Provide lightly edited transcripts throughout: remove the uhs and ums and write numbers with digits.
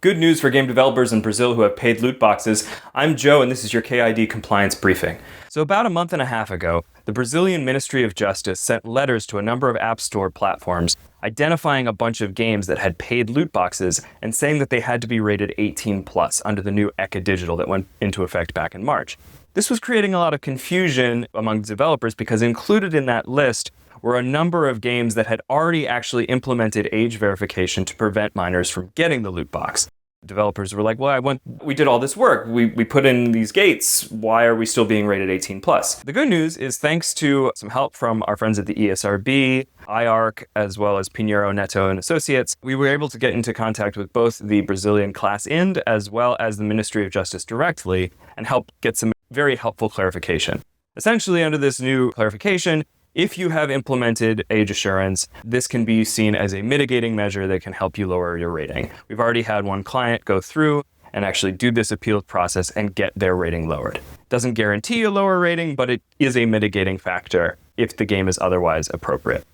Good news for game developers in Brazil who have paid loot boxes. I'm Joe, and this is your KID compliance briefing. So about a month and a half ago, the Brazilian Ministry of Justice sent letters to a number of App Store platforms identifying a bunch of games that had paid loot boxes and saying that they had to be rated 18 plus under the new ECA Digital that went into effect back in March. This was creating a lot of confusion among developers because included in that list were a number of games that had already actually implemented age verification to prevent minors from getting the loot box. Developers were like, well, we did all this work. We put in these gates. Why are we still being rated 18 plus? The good news is thanks to some help from our friends at the ESRB, IARC, as well as Pinheiro Neto and Associates, we were able to get into contact with both the Brazilian ClassInd as well as the Ministry of Justice directly and help get some very helpful clarification. Essentially, under this new clarification, if you have implemented age assurance, this can be seen as a mitigating measure that can help you lower your rating. We've already had one client go through and actually do this appeals process and get their rating lowered. Doesn't guarantee a lower rating, but it is a mitigating factor if the game is otherwise appropriate.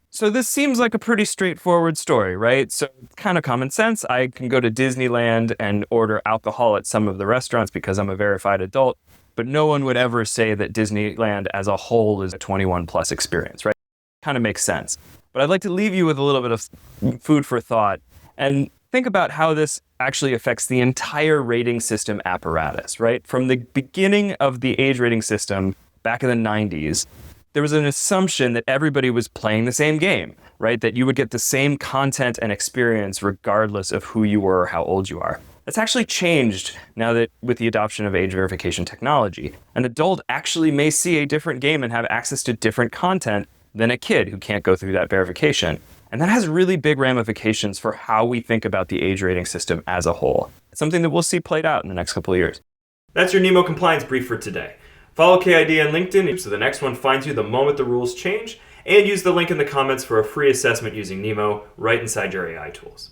So this seems like a pretty straightforward story, right? So kind of common sense. I can go to Disneyland and order alcohol at some of the restaurants because I'm a verified adult. But no one would ever say that Disneyland as a whole is a 21 plus experience, right? Kind of makes sense. But I'd like to leave you with a little bit of food for thought and think about how this actually affects the entire rating system apparatus, right? From the beginning of the age rating system back in the 90s, there was an assumption that everybody was playing the same game, right? That you would get the same content and experience regardless of who you were or how old you are. That's actually changed now that with the adoption of age verification technology. An adult actually may see a different game and have access to different content than a kid who can't go through that verification. And that has really big ramifications for how we think about the age rating system as a whole. It's something that we'll see played out in the next couple of years. That's your NEMO compliance brief for today. Follow KID on LinkedIn so the next one finds you the moment the rules change, and use the link in the comments for a free assessment using NEMO right inside your AI tools.